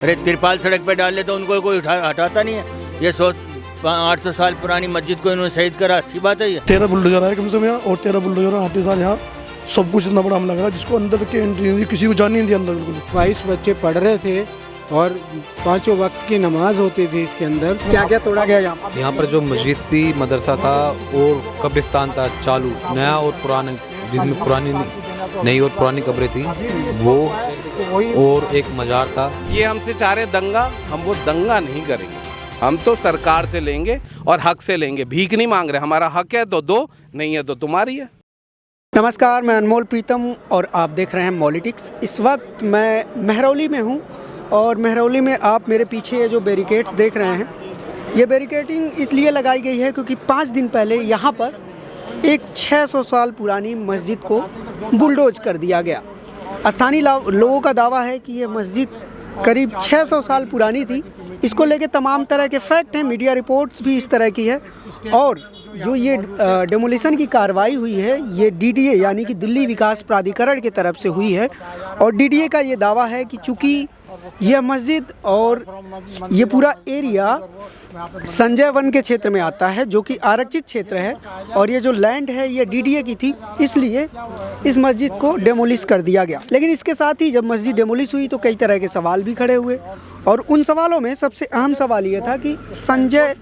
अरे तिरपाल सड़क पे डाल ले तो उनको कोई हटाता नहीं है। ये 800 साल पुरानी मस्जिद को इन्होंने शहीद करा, अच्छी बात है ये। 13 बुलडोजर आए कम से कम यहाँ, और 13 बुलडोजर आते साल यहाँ सब कुछ इतना बड़ा हमला करा जिसको अंदर तक एंट्री नहीं दी, किसी को जाने नहीं दिया अंदर बिल्कुल। 22 बच्चे पढ़ रहे थे और 5 वक्त की नमाज होती थी इसके अंदर। क्या क्या तोड़ा गया यहाँ पर? जो मस्जिद थी, मदरसा था और कब्रिस्तान था चालू, नया और पुराना, जिसमें पुरानी नई और पुरानी कब्रें थी वो, और एक मजार था। ये हमसे चाह रहे दंगा, हम वो दंगा नहीं करेंगे। हम तो सरकार से लेंगे और हक से लेंगे, भीख नहीं मांग रहे। हमारा हक है तो दो, नहीं है तो तुम्हारी है। नमस्कार, मैं अनमोल प्रीतम और आप देख रहे हैं मॉलिटिक्स। इस वक्त मैं महरौली में हूँ और महरौली में आप मेरे पीछे ये जो बैरिकेड्स देख रहे हैं, ये बैरिकेडिंग इसलिए लगाई गई है क्योंकि 5 दिन पहले यहाँ पर एक 600 साल पुरानी मस्जिद को बुलडोज कर दिया गया। स्थानीय लोगों का दावा है कि ये मस्जिद करीब 600 साल पुरानी थी। इसको लेके तमाम तरह के फैक्ट हैं, मीडिया रिपोर्ट्स भी इस तरह की है। और जो ये डेमोलिशन की कार्रवाई हुई है, ये डीडीए यानी कि दिल्ली विकास प्राधिकरण की तरफ से हुई है। और डीडीए का ये दावा है कि चूँकि यह मस्जिद और ये पूरा एरिया संजय वन के क्षेत्र में आता है, जो कि आरक्षित क्षेत्र है, और ये जो लैंड है ये डीडीए की थी, इसलिए इस मस्जिद को डेमोलिश कर दिया गया। लेकिन इसके साथ ही जब मस्जिद डेमोलिश हुई तो कई तरह के सवाल भी खड़े हुए, और उन सवालों में सबसे अहम सवाल ये था कि संजय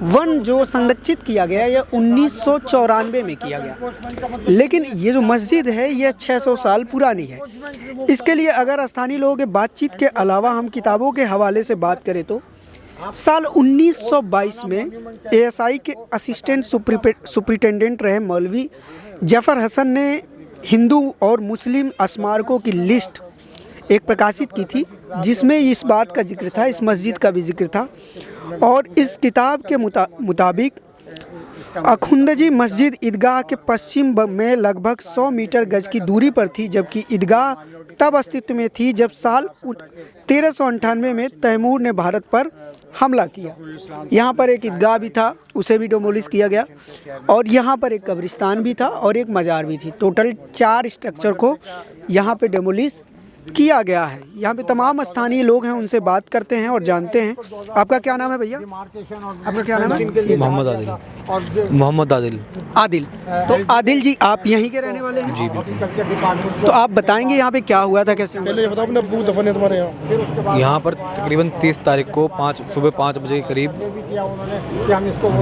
वन जो संरक्षित किया गया यह 1994 में किया गया, लेकिन ये जो मस्जिद है यह 600 साल पुरानी है। इसके लिए अगर स्थानीय लोगों के बातचीत के अलावा हम किताबों के हवाले से बात करें तो साल 1922 में एएसआई के असिस्टेंट सुपरिटेंडेंट रहे मौलवी जफर हसन ने हिंदू और मुस्लिम स्मारकों की लिस्ट एक प्रकाशित की थी, जिसमें इस बात का जिक्र था, इस मस्जिद का भी जिक्र था। और इस किताब के मुताबिक अखुंदजी मस्जिद ईदगाह के पश्चिम में लगभग 100 मीटर गज की दूरी पर थी, जबकि ईदगाह तब अस्तित्व में थी जब साल 1398 में तैमूर ने भारत पर हमला किया। यहाँ पर एक ईदगाह भी था, उसे भी डेमोलिश किया गया, और यहाँ पर एक कब्रिस्तान भी था और एक मजार भी थी। टोटल 4 स्ट्रक्चर को यहाँ पे डेमोलिश किया गया है। यहाँ पे तमाम स्थानीय लोग हैं, उनसे बात करते हैं और जानते हैं। आपका क्या नाम है भैया? आपका क्या नाम है? मोहम्मद आदिल। मोहम्मद आदिल। आदिल। तो आदिल जी, आप यहीं के रहने वाले हैं? जी बिल्कुल। तो आप बताएंगे यहाँ पे क्या हुआ था, कैसे हुआ? पहले ये बताओ, अपने अब्बू दफन है तुम्हारे यहाँ? यहाँ पर तकरीबन 30 तारीख को सुबह 5 बजे के करीब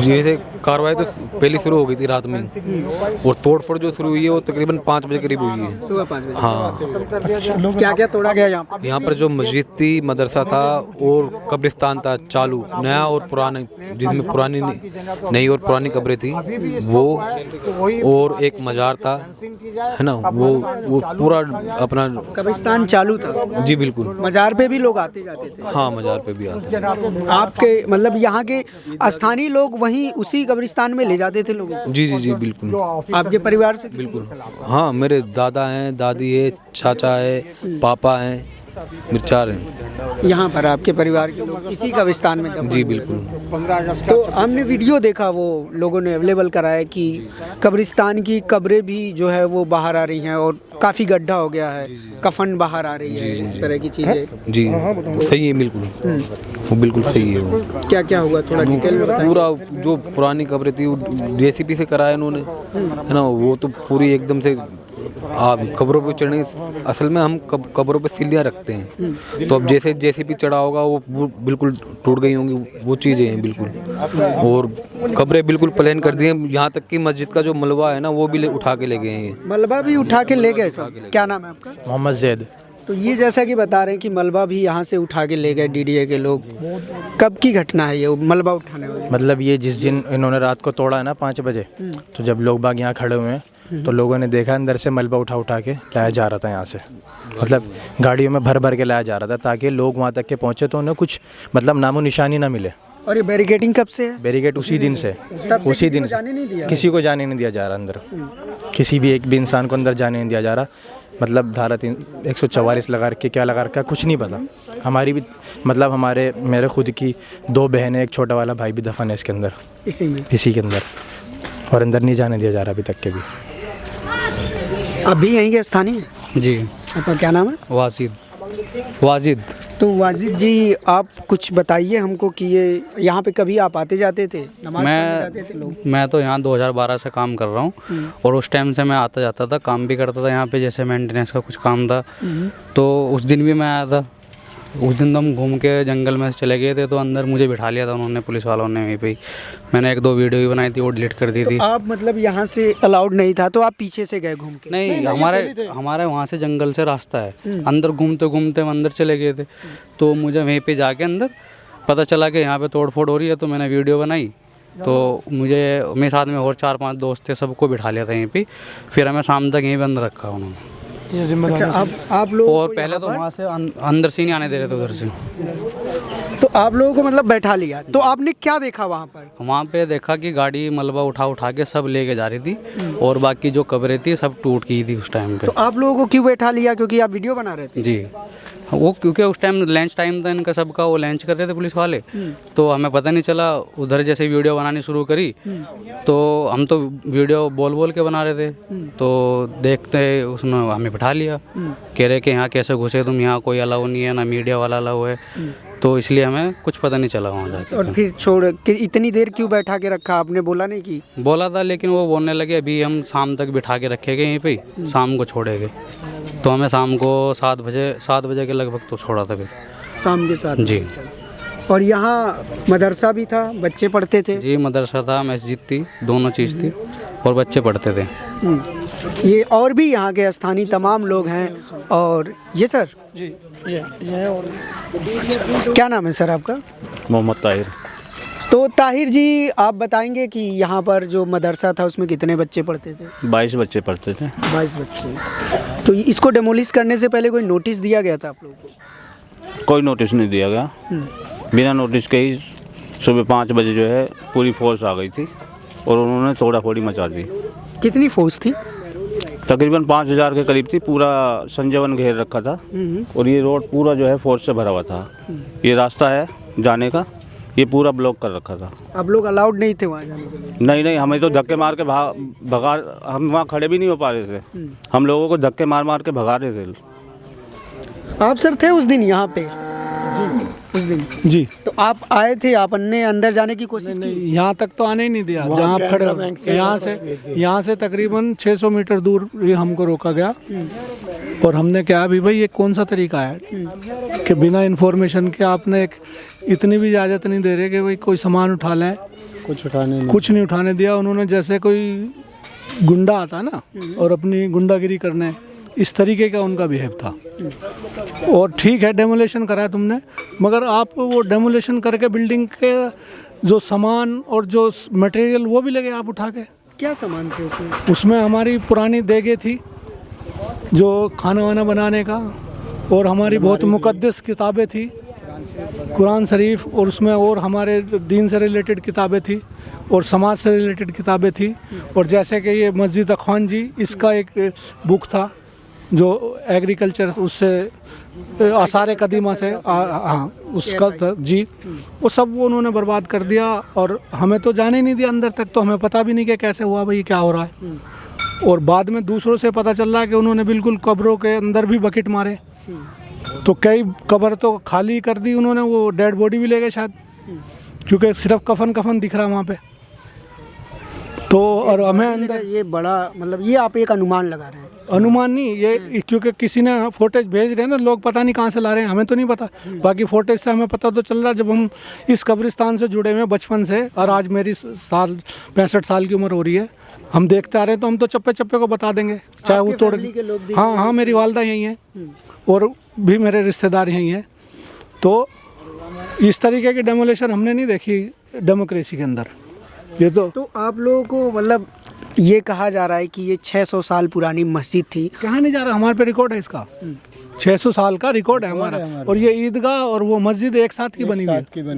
जैसे कार्रवाई तो पहले शुरू हो गई थी रात में, और तोड़फोड़ जो शुरू हुई है वो तकरीबन 5 बजे करीब हुई है। सुबह 5 बजे। हाँ। क्या क्या तोड़ा गया यहाँ पर? जो मस्जिद थी, मदरसा था और कब्रिस्तान था चालू, नया और पुराना, जिसमें पुरानी नई और पुरानी कब्रें थी वो, और एक मजार था, है ना, वो पूरा अपना कब्रिस्तान चालू था। जी बिल्कुल। मजार पे भी लोग आते जाते थे? हाँ, मजार पे भी आते थे। आपके मतलब यहाँ के स्थानीय लोग वहीं उसी कब्रिस्तान में ले जाते थे लोगों को? जी जी जी बिल्कुल। आपके परिवार से? बिल्कुल। हाँ, मेरे दादा हैं, दादी है, चाचा है, पापा हैं, मेरे 4 हैं। यहाँ पर आपके परिवार के लोग इसी कब्रिस्तान में? जी बिल्कुल। तो हमने वीडियो देखा, वो लोगों ने अवेलेबल कराया कि कब्रिस्तान की कब्रें भी जो है वो बाहर आ रही हैं और काफ़ी गड्ढा हो गया है, कफन बाहर आ रही है, इस तरह की चीज़ें। जी सही है, बिल्कुल वो बिल्कुल सही है। वो क्या क्या हुआ, थोड़ा डिटेल में बताएं। पूरा जो पुरानी कब्रें थी वो जेसीबी से कराया इन्होंने, है ना, वो तो पूरी एकदम से आप कब्रों पे चढ़ने, असल में हम कब्रों पे सीढ़ियाँ रखते हैं, तो अब जैसे जेसीबी चढ़ा होगा वो बिल्कुल टूट गई होंगी, वो चीज़ें हैं बिल्कुल। और कब्रें बिल्कुल प्लेन कर दी हैं, यहाँ तक कि मस्जिद का जो मलबा है ना वो भी उठा के ले गए हैं। मलबा भी उठा के ले गए सब? क्या नाम है आपका? मोहम्मद जैद। तो ये जैसा कि बता रहे हैं कि मलबा भी यहाँ से उठा के ले गए डीडीए के लोग, कब की घटना है ये मलबा उठाने वाली? मतलब ये जिस दिन इन्होंने रात को तोड़ा है ना 5 बजे, तो जब लोग बाग यहाँ खड़े हुए हैं तो लोगों ने देखा अंदर से मलबा उठा के लाया जा रहा था यहाँ से, मतलब गाड़ियों में भर के लाया जा रहा था ताकि लोग वहाँ तक के पहुँचे तो उन्हें कुछ मतलब नामो निशानी ना मिले। और ये बैरिकेडिंग कब से है? बैरिकेड उसी दिन से किसी को जाने नहीं दिया जा रहा अंदर, किसी भी एक भी इंसान को अंदर जाने नहीं दिया जा रहा। मतलब धारा 144 लगा रखी, क्या लगा रखा कुछ नहीं पता। हमारी भी मतलब मेरे खुद की 2 बहनें, एक छोटा वाला भाई भी दफन है इसके अंदर, इसी के अंदर, और अंदर नहीं जाने दिया जा रहा अभी तक के भी। अभी यहीं के स्थानीय? जी। आपका क्या नाम है? वाजिद। तो वाजिद जी आप कुछ बताइए हमको कि ये यहाँ पे कभी आप आते जाते थे, नमाज पढ़ने जाते थे लोग? मैं तो यहाँ 2012 से काम कर रहा हूँ और उस टाइम से मैं आता जाता था, काम भी करता था यहाँ पे, जैसे मेंटेनेंस का कुछ काम था तो उस दिन भी मैं आया था। उस दिन तो हम घूम के जंगल में चले गए थे तो अंदर मुझे बिठा लिया था उन्होंने, पुलिस वालों ने वहीं पे। मैंने 1-2 वीडियो भी बनाई थी, वो डिलीट कर दी थी। तो आप मतलब यहाँ से अलाउड नहीं था तो आप पीछे से गए घूम के? नहीं, हमारे वहाँ से जंगल से रास्ता है, अंदर घूमते घूमते हम अंदर चले गए थे। तो मुझे वहीं पे जाके अंदर पता चला कि यहाँ पे तोड़ फोड़ हो रही है, तो मैंने वीडियो बनाई। तो मुझे मेरे साथ में और 4-5 दोस्त थे, सबको बिठा लिया था यहीं पे। फिर हमें शाम तक यहीं पे अंदर रखा उन्होंने। अच्छा, आप लोग और पहले तो वहाँ से अंदर से नहीं आने दे रहे थे उधर से। तो आप लोगों को मतलब बैठा लिया, तो आपने क्या देखा वहाँ पर? वहाँ पे देखा कि गाड़ी मलबा उठा के सब लेके जा रही थी और बाकी जो कब्रें थी सब टूट गई थी उस टाइम पे। तो आप लोगों को क्यों बैठा लिया? क्योंकि आप वीडियो बना रहे थे? जी, वो क्योंकि उस टाइम लंच टाइम था इनका सबका, वो लंच कर रहे थे पुलिस वाले। तो हमें पता नहीं चला, उधर जैसे वीडियो बनानी शुरू करी तो हम तो वीडियो बोल बोल के बना रहे थे। तो देखते उसने हमें बिठा लिया, कह रहे कि यहाँ कैसे घुसे तुम, यहाँ कोई अलाउ नहीं है, ना मीडिया वाला अलाउ है। तो इसलिए हमें कुछ पता नहीं चला वहाँ जाके। और फिर छोड़ के इतनी देर क्यों बैठा के रखा? आपने बोला नहीं कि? बोला था, लेकिन वो बोलने लगे अभी हम शाम तक बिठा के रखेंगे यहीं पे, शाम को छोड़ेंगे। तो हमें शाम को 7 बजे के लगभग तो छोड़ा था फिर। शाम के 7 जी। और यहाँ मदरसा भी था, बच्चे पढ़ते थे? जी, मदरसा था, मस्जिद थी, दोनों चीज़ थी और बच्चे पढ़ते थे। ये और भी यहाँ के स्थानीय तमाम लोग हैं। और ये सर जी, ये और अच्छा, क्या नाम है सर आपका? मोहम्मद ताहिर। तो ताहिर जी आप बताएंगे कि यहाँ पर जो मदरसा था उसमें कितने बच्चे पढ़ते थे? 22 बच्चे पढ़ते थे। 22 बच्चे। तो इसको डेमोलिश करने से पहले कोई नोटिस दिया गया था आप लोगों को? कोई नोटिस नहीं दिया गया, बिना नोटिस के ही सुबह 5 बजे जो है पूरी फोर्स आ गई थी और उन्होंने तोड़ा फोड़ी मचा दी। कितनी फोर्स थी? तकरीबन 5000 के करीब थी। पूरा संजयवन घेर रखा था और ये रोड पूरा जो है फोर्स से भरा हुआ था। ये रास्ता है जाने का, ये पूरा ब्लॉक कर रखा था। आप लोग अलाउड नहीं थे वहाँ जाने के लिए? नहीं, हमें तो धक्के मार के भगा, हम वहाँ खड़े भी नहीं हो पा रहे थे। हम लोगों को धक्के मार के भगा रहे थे। आप सर थे उस दिन यहाँ पे? उस दिन जी। तो आप आए थे, आपने अंदर जाने की कोशिश की? यहाँ तक तो आने ही नहीं दिया, जहाँ आप खड़े हो। यहाँ से तकरीबन 600 मीटर दूर ये हमको रोका गया और हमने कहा भी भाई ये कौन सा तरीका है कि बिना इन्फॉर्मेशन के आपने एक इतनी भी इजाज़त नहीं दे रहे कि भाई कोई सामान उठा लें, कुछ नहीं उठाने दिया। उन्होंने जैसे कोई गुंडा आता ना और अपनी गुंडागिरी करने, इस तरीके का उनका बिहेव था। और ठीक है डेमोलेशन कराया तुमने, मगर आप वो डेमोलेशन करके बिल्डिंग के जो सामान और जो मटेरियल वो भी लगे आप उठा के। क्या सामान थे उसमें? उसमें हमारी पुरानी देगे थी जो खाना वाना बनाने का, और हमारी बहुत मुक़द्दस किताबें थी, कुरान शरीफ, और उसमें और हमारे दीन से रिलेटेड किताबें थी और समाज से रिलेटेड किताबें थी। और जैसे कि ये मस्जिद अख्वान जी, इसका एक बुक था जो एग्रीकल्चर उससे आसार कदीमा से हाँ उसका था जी, वो सब वो उन्होंने बर्बाद कर दिया। और हमें तो जाने ही नहीं दिया अंदर तक, तो हमें पता भी नहीं कि कैसे हुआ भाई क्या हो रहा है। और बाद में दूसरों से पता चल रहा है कि उन्होंने बिल्कुल कब्रों के अंदर भी बकेट मारे, तो कई कब्र तो खाली कर दी उन्होंने, वो डेड बॉडी भी ले गए शायद, क्योंकि सिर्फ कफन दिख रहा वहाँ पे। तो और हमें अंदर ये बड़ा मतलब ये आप एक अनुमान लगा रहे हैं? अनुमान नहीं, ये क्योंकि किसी ने फोटेज भेज रहे हैं ना लोग, पता नहीं कहाँ से ला रहे हैं, हमें तो नहीं पता। बाकी फोटेज से हमें पता तो चल रहा है, जब हम इस कब्रिस्तान से जुड़े हुए हैं बचपन से, और आज मेरी 65 साल की उम्र हो रही है, हम देखते आ रहे हैं, तो हम तो चप्पे चप्पे को बता देंगे, चाहे वो तोड़। हाँ, मेरी वालदा यहीं है और भी मेरे रिश्तेदार यहीं हैं। तो इस तरीके की डेमोलेशन हमने नहीं देखी डेमोक्रेसी के अंदर। ये तो आप लोगों को मतलब ये कहा जा रहा है कि ये 600 साल पुरानी मस्जिद थी। कहाँ नहीं जा रहा, हमारे पे रिकॉर्ड है इसका, 600 साल का रिकॉर्ड है हमारा। और ये ईदगाह और वो मस्जिद एक साथ की बनी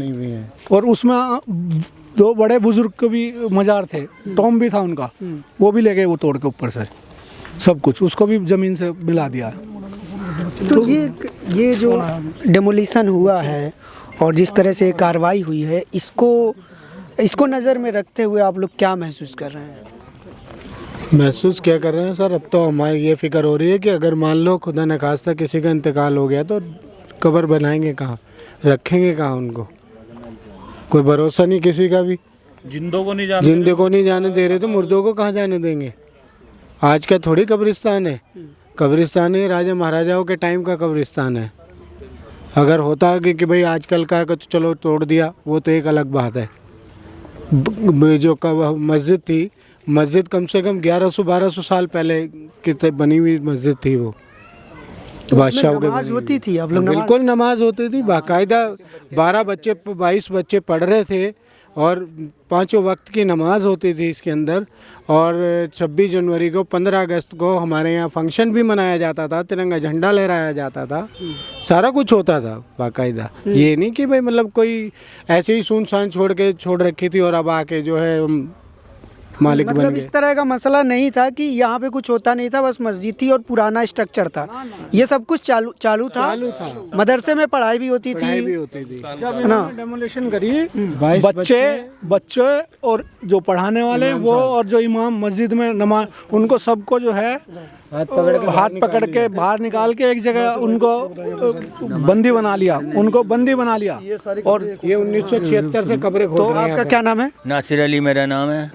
हुई है। और उसमें 2 बड़े बुजुर्ग के भी मज़ार थे, टॉम भी था उनका, वो भी ले गए वो तोड़ के ऊपर से सब कुछ, उसको भी ज़मीन से मिला दिया। तो ये जो डेमोलिशन हुआ है और जिस तरह से कार्रवाई हुई है, इसको नज़र में रखते हुए आप लोग क्या महसूस कर रहे हैं? महसूस क्या कर रहे हैं सर, अब तो हमारी ये फ़िक्र हो रही है कि अगर मान लो खुदा न खास्ता किसी का इंतकाल हो गया तो कब्र बनाएंगे कहाँ, रखेंगे कहाँ उनको? कोई भरोसा नहीं किसी का भी। जिंदों को नहीं जिंदे को नहीं जाने दे रहे तो मुर्दों को कहाँ जाने देंगे? आज का थोड़ी कब्रिस्तान है, कब्रिस्तान ही राजा महाराजाओं के टाइम का कब्रिस्तान है। अगर होता कि भाई आजकल का तो चलो तोड़ दिया, वो तो एक अलग बात है। जो मस्जिद थी, मस्जिद कम से कम 1100-1200 साल पहले की बनी हुई मस्जिद थी वो। बादशाह नमाज होती थी, आप लोग बिल्कुल नमाज होती थी बाकायदा। 22 बच्चे पढ़ रहे थे और 5 वक्त की नमाज होती थी इसके अंदर। और 26 जनवरी को, 15 अगस्त को हमारे यहाँ फंक्शन भी मनाया जाता था, तिरंगा झंडा लहराया जाता था, सारा कुछ होता था बाकायदा। ये नहीं कि भाई मतलब कोई ऐसे ही सुनसान छोड़ रखी थी और अब आके जो है मालिक बन मतलब गए। इस तरह का मसला नहीं था कि यहाँ पे कुछ होता नहीं था, बस मस्जिद थी और पुराना स्ट्रक्चर था। ये सब कुछ चालू था। मदरसे में पढ़ाई भी होती थी। जब इन्होंने डेमोलिशन करी, बच्चे और जो पढ़ाने वाले वो और जो इमाम मस्जिद में नमाज, उनको सबको जो है हाथ पकड़ के बाहर निकाल के एक जगह उनको बंदी बना लिया, और ये 1976 से कब्रें खोद तो रहे हैं। आपका क्या नाम है? नासिर अली मेरा नाम है।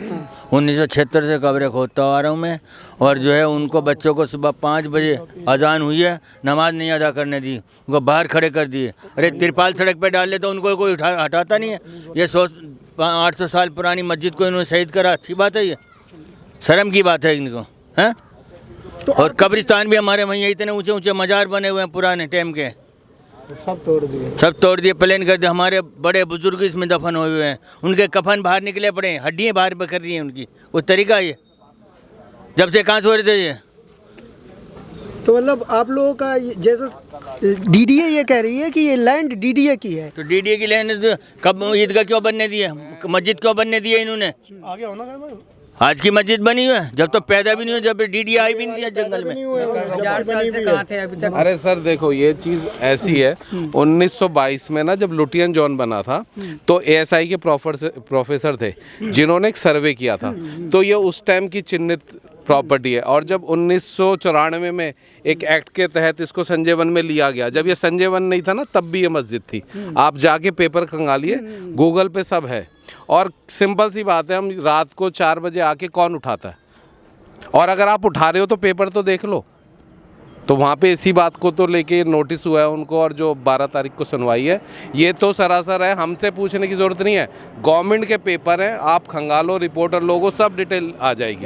1976 से कब्रें खोदता आ रहा हूँ मैं। और जो है उनको बच्चों को सुबह 5 बजे अजान हुई है, नमाज नहीं अदा करने दी, उनको बाहर खड़े कर दिए। अरे तिरपाल सड़क पे डाल ले तो उनको कोई हटाता नहीं है। ये 800 साल पुरानी मस्जिद को इन्होंने शहीद करा, अच्छी बात है? ये शर्म की बात है इनको, हैं? और कब्रिस्तान भी हमारे वहीं इतने ऊंचे ऊंचे मजार बने हुए हैं पुराने टाइम के, सब तोड़ दिए, प्लेन कर दिए। हमारे बड़े बुजुर्ग इसमें दफन हुए हैं, उनके कफन बाहर निकले पड़े हैं, हड्डियाँ बाहर कर रही हैं उनकी। वो तरीका ये जब से कहाँ से हो रहे थे ये? तो मतलब आप लोगों का जैसा डीडीए ये कह रही है कि ये लैंड डीडीए की है, तो डीडीए की लैंड कब ईदगाह क्यों बनने दिए, मस्जिद क्यों बनने दिए इन्होंने? आगे होना है। आज की मस्जिद बनी हुई है, जब तो पैदा भी नहीं हुआ, जब डीडीए आई भी नहीं दिया जंगल में। अरे सर देखो, ये चीज़ ऐसी है, 1922 में ना जब लुटियन जॉन बना था तो एएसआई के प्रोफेसर थे जिन्होंने एक सर्वे किया था, तो ये उस टाइम की चिन्हित प्रॉपर्टी है। और जब 1994 में एक एक्ट के तहत इसको संजय वन में लिया गया, जब ये संजय वन नहीं था ना तब भी ये मस्जिद थी। आप जाके पेपर खंगालिए, गूगल पे सब है। और सिंपल सी बात है, हम रात को 4 बजे आके कौन उठाता है? और अगर आप उठा रहे हो तो पेपर तो देख लो। तो वहाँ पे इसी बात को तो लेके नोटिस हुआ है उनको, और जो 12 तारीख को सुनवाई है, ये तो सरासर है, हमसे पूछने की ज़रूरत नहीं है। गवर्नमेंट के पेपर हैं, आप खंगालो, रिपोर्टर लोगों, सब डिटेल आ जाएगी।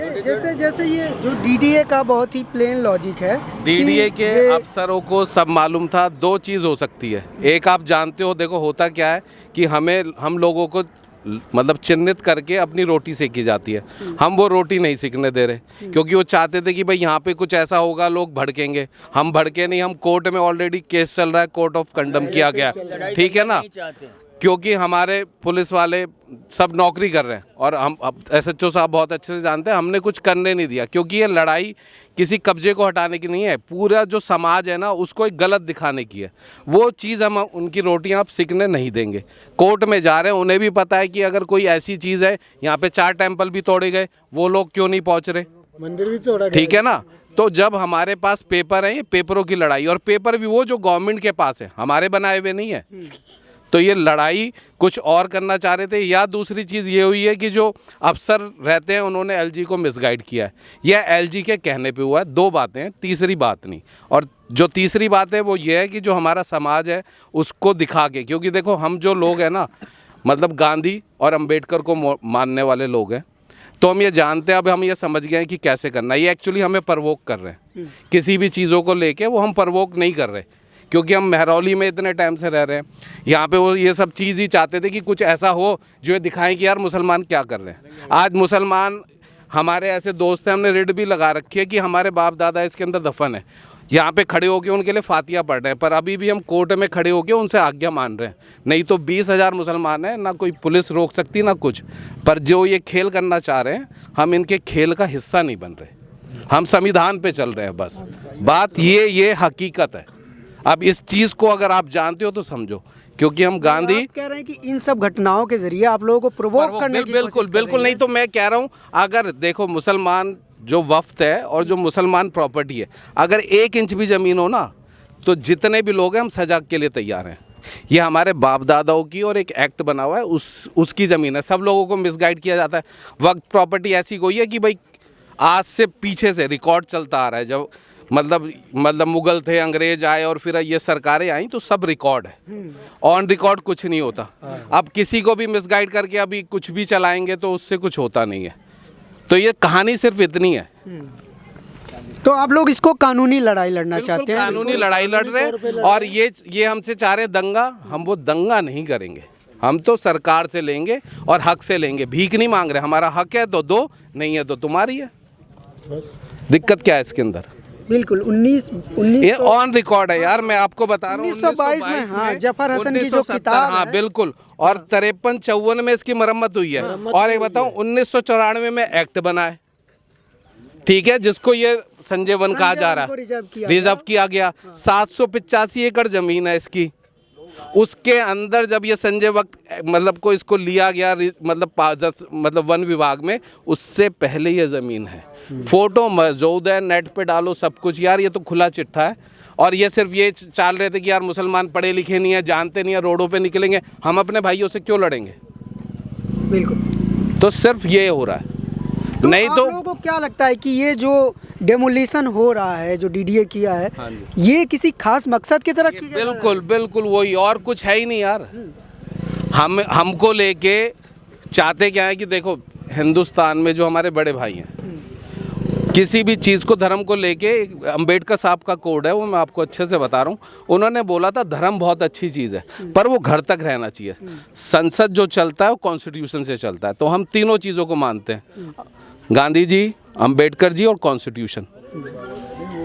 जैसे ये जो डीडीए का बहुत ही प्लेन लॉजिक है, डीडीए के अफसरों को सब मालूम था। 2 चीज़ हो सकती है, एक आप जानते हो, देखो होता क्या है कि हम लोगों को मतलब चिन्हित करके अपनी रोटी सेकी जाती है। हम वो रोटी नहीं सीखने दे रहे, क्योंकि वो चाहते थे कि भाई यहाँ पे कुछ ऐसा होगा, लोग भड़केंगे। हम भड़के नहीं, हम कोर्ट में ऑलरेडी केस चल रहा है, कोर्ट ऑफ कंडम किया गया, ठीक है ना? क्योंकि हमारे पुलिस वाले सब नौकरी कर रहे हैं, और हम एसएचओ साहब बहुत अच्छे से जानते हैं, हमने कुछ करने नहीं दिया, क्योंकि ये लड़ाई किसी कब्जे को हटाने की नहीं है, पूरा जो समाज है ना उसको एक गलत दिखाने की है। वो चीज़ हम उनकी रोटियां आप सीखने नहीं देंगे। कोर्ट में जा रहे हैं, उन्हें भी पता है कि अगर कोई ऐसी चीज़ है, यहाँ पे 4 टेम्पल भी तोड़े गए, वो लोग क्यों नहीं पहुँच रहे, मंदिर भी तोड़ा गया, ठीक है ना? तो जब हमारे पास पेपर है, ये पेपरों की लड़ाई, और पेपर भी वो जो गवर्नमेंट के पास है, हमारे बनाए हुए नहीं है। तो ये लड़ाई कुछ और करना चाह रहे थे। या दूसरी चीज़ ये हुई है कि जो अफसर रहते हैं उन्होंने एलजी को मिसगाइड किया है, यह एलजी के कहने पे हुआ है। 2 बातें हैं, तीसरी बात नहीं। और जो तीसरी बात है वो ये है कि जो हमारा समाज है उसको दिखा के, क्योंकि देखो हम जो लोग हैं ना, मतलब गांधी और अंबेडकर को मानने वाले लोग हैं, तो हम ये जानते हैं, अब हम ये समझ गए हैं कि कैसे करना है। ये एक्चुअली हमें प्रवोक कर रहे हैं, किसी भी चीज़ों को लेके वो हम प्रवोक नहीं कर रहे, क्योंकि हम महरौली में इतने टाइम से रह रहे हैं। यहाँ पे वो ये सब चीज़ ही चाहते थे कि कुछ ऐसा हो जो ये दिखाएं कि यार मुसलमान क्या कर रहे हैं। आज मुसलमान हमारे ऐसे दोस्त हैं, हमने रेड भी लगा रखी है कि हमारे बाप दादा इसके अंदर दफन है, यहाँ पे खड़े होकर उनके लिए फातिया पढ़ रहे हैं, पर अभी भी हम कोर्ट में खड़े होकर उनसे आज्ञा मान रहे हैं। नहीं तो 20,000 मुसलमान हैं, ना कोई पुलिस रोक सकती ना कुछ। पर जो ये खेल करना चाह रहे हैं, हम इनके खेल का हिस्सा नहीं बन रहे, हम संविधान पे चल रहे हैं। बस बात ये हकीकत है। अब इस चीज़ को अगर आप जानते हो तो समझो, क्योंकि हम गांधी आप कह रहे हैं कि इन सब घटनाओं के जरिए आप लोगों को प्रोवोक करने की बिल्कुल नहीं। तो मैं कह रहा हूँ, अगर देखो मुसलमान जो वफ्त है और जो मुसलमान प्रॉपर्टी है, अगर 1 इंच भी ज़मीन हो ना तो जितने भी लोग हैं हम सजा के लिए तैयार हैं। ये हमारे बाप दादाओं की और एक एक्ट बना हुआ है उसकी ज़मीन है। सब लोगों को मिसगाइड किया जाता है। वक्त प्रॉपर्टी ऐसी कोई है कि भाई आज से पीछे से रिकॉर्ड चलता आ रहा है। जब मतलब मुगल थे, अंग्रेज आए और फिर ये सरकारें आई तो सब रिकॉर्ड है। ऑन रिकॉर्ड कुछ नहीं होता। अब किसी को भी मिसगाइड करके अभी कुछ भी चलाएंगे तो उससे कुछ होता नहीं है। तो ये कहानी सिर्फ इतनी है। तो आप लोग इसको कानूनी लड़ाई लड़ना चाहते हैं? कानूनी लड़ाई लड़ रहे हैं और ये हमसे चाह रहे दंगा, हम वो दंगा नहीं करेंगे। हम तो सरकार से लेंगे और हक से लेंगे। भीख नहीं मांग रहे। हमारा हक है तो दो, नहीं है तो तुम्हारी है। दिक्कत क्या है इसके अंदर? बिल्कुल 19 ये ऑन रिकॉर्ड है यार। मैं आपको बता रहा हूँ 1922 में, हाँ, जफर हसन की जो किताब हाँ है। बिल्कुल। और 53-54 में इसकी मरम्मत हुई है। और एक बताऊँ 1994 में एक्ट बना है, ठीक है, जिसको ये संजय वन कहा जा रहा है, रिजर्व किया गया। 785 एकड़ जमीन है इसकी। उसके अंदर जब ये संजय वक्त को इसको लिया गया मतलब वन विभाग में, उससे पहले ये ज़मीन है। फोटो मौजूद है, नेट पे डालो सब कुछ यार। ये तो खुला चिट्ठा है। और ये सिर्फ ये चाल रहे थे कि यार मुसलमान पढ़े लिखे नहीं है, जानते नहीं है, रोडों पे निकलेंगे। हम अपने भाइयों से क्यों लड़ेंगे? बिल्कुल। तो सिर्फ ये हो रहा है। नहीं आप तो लोगों को क्या लगता है कि ये जो डेमोलिशन हो रहा है, जो डीडीए किया है, ये किसी खास मकसद की तरफ किया जा रहा है? बिल्कुल बिल्कुल वही, और कुछ है ही नहीं यार। हमको लेके चाहते क्या है कि देखो हिंदुस्तान में जो हमारे बड़े भाई हैं, किसी भी चीज़ को धर्म को लेके, अंबेडकर साहब का कोड है, वो मैं आपको अच्छे से बता रहा हूँ। उन्होंने बोला था धर्म बहुत अच्छी चीज़ है पर वो घर तक रहना चाहिए। संसद जो चलता है वो कॉन्स्टिट्यूशन से चलता है। तो हम तीनों चीज़ों को मानते हैं, गांधी जी, अंबेडकर जी और कॉन्स्टिट्यूशन,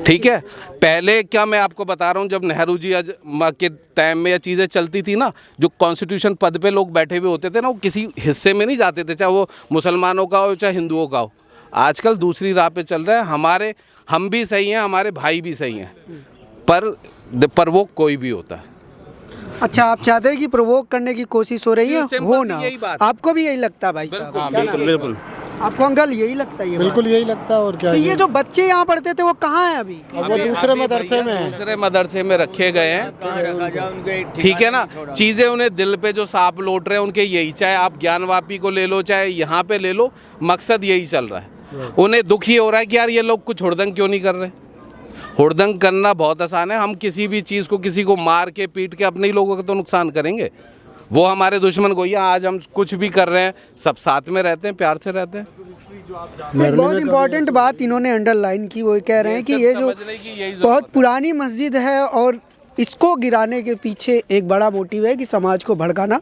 ठीक है। पहले क्या मैं आपको बता रहा हूँ, जब नेहरू जी के टाइम में ये चीज़ें चलती थी ना, जो कॉन्स्टिट्यूशन पद पे लोग बैठे हुए होते थे ना, वो किसी हिस्से में नहीं जाते थे, चाहे वो मुसलमानों का हो चाहे हिंदुओं का हो। आजकल दूसरी राह पे चल रहा है। हम भी सही हैं, हमारे भाई भी सही हैं, पर वो कोई भी होता है। अच्छा, आप चाहते हैं कि प्रोवोक करने की कोशिश हो रही है, हो ना? आपको भी यही लगता है भाई साहब? बिल्कुल। आपको अंकल यही लगता है? बिल्कुल यही लगता है। और क्या तो ये जो बच्चे यहाँ पढ़ते थे वो कहाँ हैं अभी? वो दूसरे मदरसे में है। दूसरे मदरसे में रखे गए हैं, ठीक है ना। चीज़ें उन्हें दिल पे जो सांप लौट रहे हैं उनके यही, चाहे आप ज्ञानवापी को ले लो चाहे यहाँ पे ले लो, मकसद यही चल रहा है। उन्हें दुख ही हो रहा है कि यार ये लोग कुछ हुड़दंग क्यों नहीं कर रहे। हुड़दंग करना बहुत आसान है। हम किसी भी चीज़ को, किसी को मार के पीट के अपने ही लोगों का तो नुकसान करेंगे। वो हमारे दुश्मन को, या आज हम कुछ भी कर रहे हैं, सब साथ में रहते हैं, प्यार से रहते हैं। एक बहुत इंपॉर्टेंट बात इन्होंने अंडरलाइन की, वो कह रहे हैं कि ये जो बहुत पुरानी मस्जिद है और इसको गिराने के पीछे एक बड़ा मोटिव है कि समाज को भड़काना।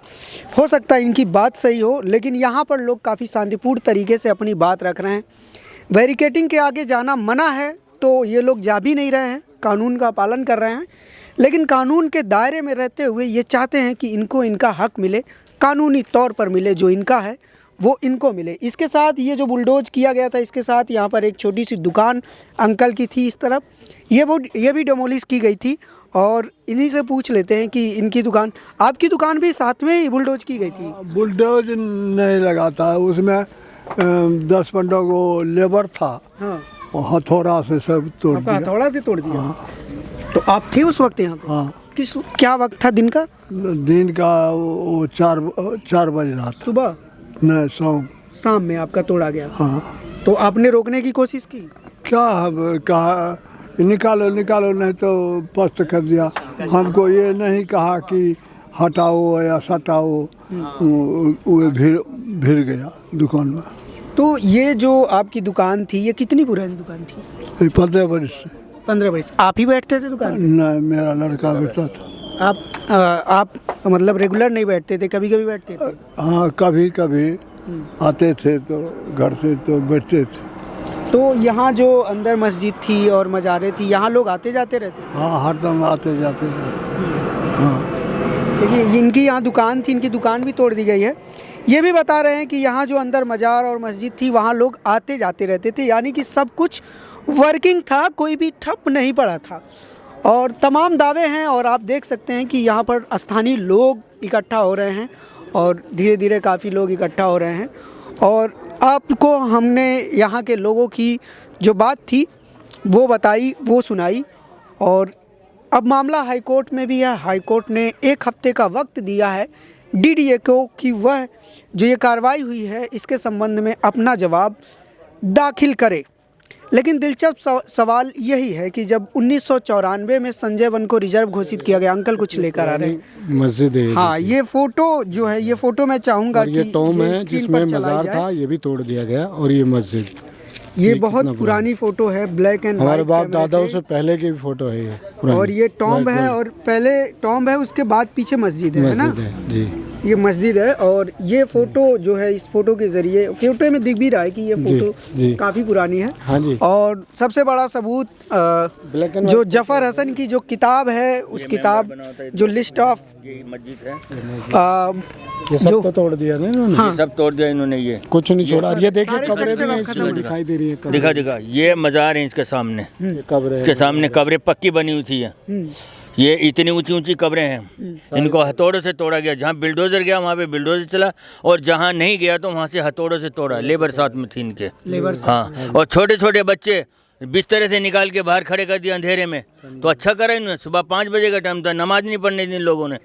हो सकता है इनकी बात सही हो, लेकिन यहाँ पर लोग काफ़ी शांतिपूर्ण तरीके से अपनी बात रख रहे हैं। बैरिकेडिंग के आगे जाना मना है तो ये लोग जा भी नहीं रहे हैं, कानून का पालन कर रहे हैं, लेकिन कानून के दायरे में रहते हुए ये चाहते हैं कि इनको इनका हक मिले, कानूनी तौर पर मिले, जो इनका है वो इनको मिले। इसके साथ ये जो बुलडोज किया गया था, इसके साथ यहाँ पर एक छोटी सी दुकान अंकल की थी इस तरफ, ये भी डेमोलिश की गई थी। और इन्हीं से पूछ लेते हैं कि इनकी दुकान, आपकी दुकान भी साथ में ही बुलडोज की गई थी? बुलडोज नहीं लगा था, उसमें 10-15 को लेबर था। हाँ, और हथौड़ा से सब तोड़ दिया। हथौड़ा से तोड़ दिया? हाँ। तो आप थे उस वक्त यहाँ? हाँ। क्या वक्त था दिन का? दिन का वो 4 बज रहा था। सुबह? नहीं, शाम में आपका तोड़ा गया? हाँ। तो आपने रोकने की कोशिश की? क्या कहा निकालो नहीं तो पस्त कर दिया। हमको ये नहीं कहा कि हटाओ या सटाओ, वो भिड़ गया दुकान में। तो ये जो आपकी दुकान थी, ये कितनी पुरानी दुकान थी? 15 वर्ष से। 15 वर्ष। आप ही बैठते थे दुकान में? नहीं, मेरा लड़का बैठता था। आप मतलब रेगुलर नहीं बैठते थे, कभी कभी बैठते थे? हाँ, कभी कभी आते थे तो घर से तो बैठते थे। तो यहाँ जो अंदर मस्जिद थी और मज़ारें थी, यहाँ लोग आते जाते रहते थे? हाँ, हरदम आते जाते रहते। हाँ। देखिए, इनकी यहाँ दुकान थी, इनकी दुकान भी तोड़ दी गई है। ये भी बता रहे हैं कि यहाँ जो अंदर मज़ार और मस्जिद थी, वहाँ लोग आते जाते रहते थे, यानी कि सब कुछ वर्किंग था, कोई भी ठप नहीं पड़ा था। और तमाम दावे हैं, और आप देख सकते हैं कि यहाँ पर स्थानीय लोग इकट्ठा हो रहे हैं और धीरे धीरे काफ़ी लोग इकट्ठा हो रहे हैं। और आपको हमने यहाँ के लोगों की जो बात थी वो बताई, वो सुनाई, और अब मामला हाईकोर्ट में भी है। हाईकोर्ट ने 1 हफ्ते का वक्त दिया है डीडीए को कि वह जो ये कार्रवाई हुई है इसके संबंध में अपना जवाब दाखिल करे। लेकिन दिलचस्प सवाल यही है कि जब 1994 में संजय वन को रिजर्व घोषित किया गया, अंकल कुछ लेकर आ रहे हैं, मस्जिद है। हाँ, ये फोटो जो है, ये फोटो मैं चाहूँगा कि ये टॉम है स्क्रीन जिसमें पर चलाई मज़ार जाए। था, ये भी तोड़ दिया गया। और ये मस्जिद, ये बहुत पुरानी फोटो है, ब्लैक एंड हमारे व्हाइट बाप कैमरे दादाओं से। से पहले की फोटो है ये पुरानी। और ये टॉम्ब है, और पहले टॉम्ब है, उसके बाद पीछे मस्जिद है ना? मस्जिद है जी। ये मस्जिद है। और ये फोटो जो है, इस फोटो के जरिए, फोटो में दिख भी रहा है कि ये जी, फोटो जी। काफ़ी पुरानी है। हाँ जी। और सबसे बड़ा सबूत ब्लैक एंड जो जफर हसन की जो किताब है, उस किताब जो लिस्ट ऑफ मस्जिद है, ये सब तो तोड़ दिया ना इन्होंने। हाँ। ये सब तोड़ दिया इन्होंने। ये कुछ नहीं छोड़ा। ये देखिए सारे कब्रें भी structure हैं अब खत्म इसमें हो गए। दिखाई दे रही है। दिखा ये मज़ार है इसके सामने, ये कब्र है। इसके सामने कब्रें पक्की बनी हुई थी। ये इतनी ऊंची ऊंची कब्रें हैं, इनको हथौड़ों से तोड़ा गया। जहाँ बिल्डोजर गया वहाँ पे बिल्डोजर चला, और जहाँ नहीं गया तो वहाँ से हथौड़ों से तोड़ा। लेबर साथ में थी इनके, हाँ। और छोटे छोटे बच्चे बिस्तर से निकाल के बाहर खड़े कर दिया अंधेरे में। तो अच्छा करा इन्होंने, सुबह 5 बजे का टाइम था, नमाज नहीं पढ़ने दी इन लोगों ने।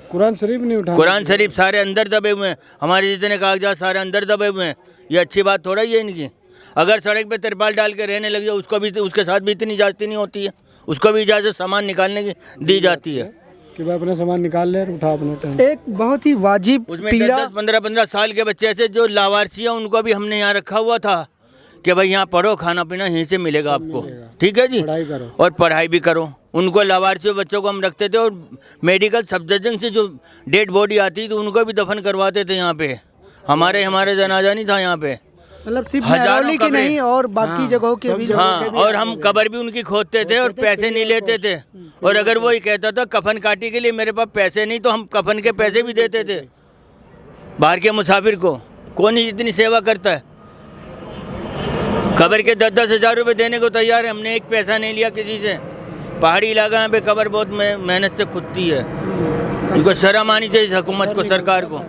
कुरान शरीफ नहीं उठा, कुरान शरीफ सारे अंदर दबे हुए हैं, हमारे जितने कागजात सारे अंदर दबे हुए हैं। ये अच्छी बात थोड़ा ही है इनकी। अगर सड़क पे तिरपाल डाल के रहने लगे उसको भी, उसके साथ भी इतनी इजाज़त नहीं होती है, उसको भी इजाज़त सामान निकालने की दी जाती है कि भाई अपना सामान निकाल ले और उठा अपना टाइम। एक बहुत ही वाजिब उसमें पीड़ा 10-15 साल के बच्चे ऐसे जो लावारसी हैं, उनको भी हमने यहाँ रखा हुआ था कि भाई यहाँ पढ़ो, खाना पीना यहीं से मिलेगा आपको, ठीक है जी, पढ़ाई करो और पढ़ाई भी करो। उनको लावारसी बच्चों को हम रखते थे, और मेडिकल सब्जेक्शन से जो डेड बॉडी आती थी उनको भी दफन करवाते थे यहाँ पे। हमारे जनाजा नहीं था यहाँ पे। मतलब सिर्फ हजारों महरौली की कब्रें। नहीं और बाकी जगहों के भी हाँ, और हम कब्र भी उनकी खोदते थे और पैसे नहीं लेते थे। और अगर वो ही कहता था कफन काटी के लिए मेरे पास पैसे नहीं, तो हम कफन के पैसे भी देते थे बाहर के मुसाफिर को। कौन ही इतनी सेवा करता है? कब्र के 10-10 हज़ार रुपये देने को तैयार है, हमने एक पैसा नहीं लिया किसी से। पहाड़ी इलाका में पे कब्र बहुत मेहनत से खुदती है, उनको शर्म आनी चाहिए हुकूमत को, सरकार को।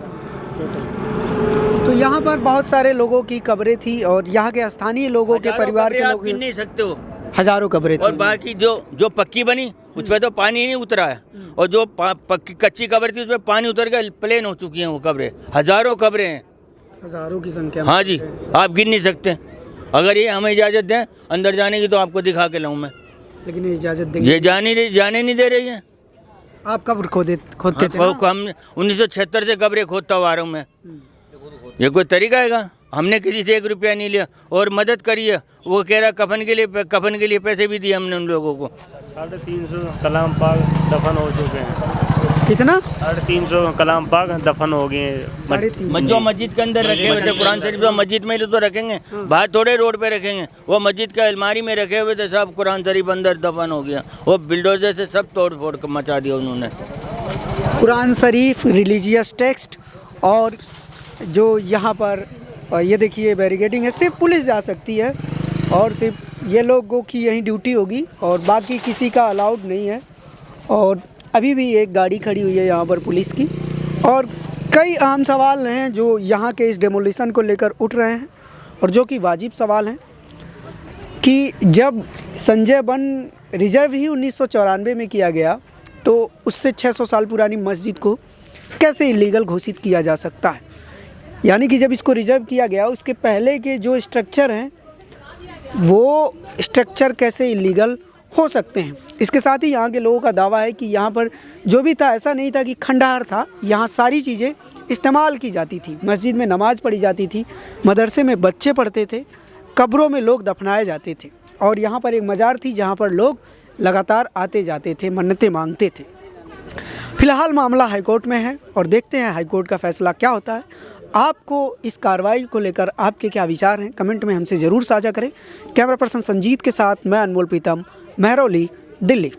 तो यहाँ पर बहुत सारे लोगों की कब्रें थी, और यहाँ के स्थानीय लोगों के परिवार के आप लोग, गिन नहीं सकते हो, हजारों कब्रें और थी। बाकी जो पक्की बनी उस पर तो पानी ही नहीं उतरा है, और जो पक्की कच्ची कब्र थी उस पर पानी उतर के प्लेन हो चुकी हैं वो कब्रें। हजारों कब्रें हैं, हजारों की संख्या में। हाँ जी, आप गिन नहीं सकते। अगर ये हमें इजाज़त दें अंदर जाने की तो आपको दिखा के लाऊं मैं, लेकिन ये इजाज़त देंगे? ये जाने नहीं दे रही है। आप कब्र खोदते थे ना? हम 1976 से कब्रें खोदता हुआ आ रहा हूँ मैं। ये कोई तरीका है? हमने किसी से 1 रुपया नहीं लिया, और मदद करी है। वो कह रहा कफन के लिए पैसे भी दिए हमने उन लोगों को। 350 कलाम पाक दफन हो चुके हैं। कितना? 350 कलाम पाक दफन हो गए हैं। जो मस्जिद के अंदर रखे हुए थे कुरान शरीफ, तो मस्जिद में तो रखेंगे, बाहर थोड़े रोड पे रखेंगे। वो मस्जिद का अलमारी में रखे हुए थे, सब कुरान शरीफ अंदर दफन हो गया। वो बिल्डोजर से सब तोड़ फोड़ मचा दिया उन्होंने। कुरान शरीफ, रिलीजियस टेक्स्ट, और जो यहाँ पर ये देखिए बैरिकेडिंग है, सिर्फ पुलिस जा सकती है, और सिर्फ ये लोगों की यही ड्यूटी होगी, और बाकी किसी का अलाउड नहीं है। और अभी भी एक गाड़ी खड़ी हुई है यहाँ पर पुलिस की, और कई अहम सवाल हैं जो यहाँ के इस डेमोलिशन को लेकर उठ रहे हैं, और जो कि वाजिब सवाल हैं कि जब संजय वन रिजर्व ही 1994 में किया गया, तो उससे 600 साल पुरानी मस्जिद को कैसे इलीगल घोषित किया जा सकता है? यानी कि जब इसको रिजर्व किया गया, उसके पहले के जो स्ट्रक्चर हैं वो स्ट्रक्चर कैसे इलीगल हो सकते हैं? इसके साथ ही यहाँ के लोगों का दावा है कि यहाँ पर जो भी था, ऐसा नहीं था कि खंडहर था, यहाँ सारी चीज़ें इस्तेमाल की जाती थी। मस्जिद में नमाज़ पढ़ी जाती थी, मदरसे में बच्चे पढ़ते थे, कब्रों में लोग दफनाए जाते थे, और यहाँ पर एक मज़ार थी जहाँ पर लोग लगातार आते जाते थे, मन्नतें मांगते थे। फिलहाल मामला हाईकोर्ट में है, और देखते हैं हाईकोर्ट का फैसला क्या होता है। आपको इस कार्रवाई को लेकर आपके क्या विचार हैं, कमेंट में हमसे ज़रूर साझा करें। कैमरा पर्सन संजीत के साथ मैं अनमोल प्रीतम, महरौली, दिल्ली।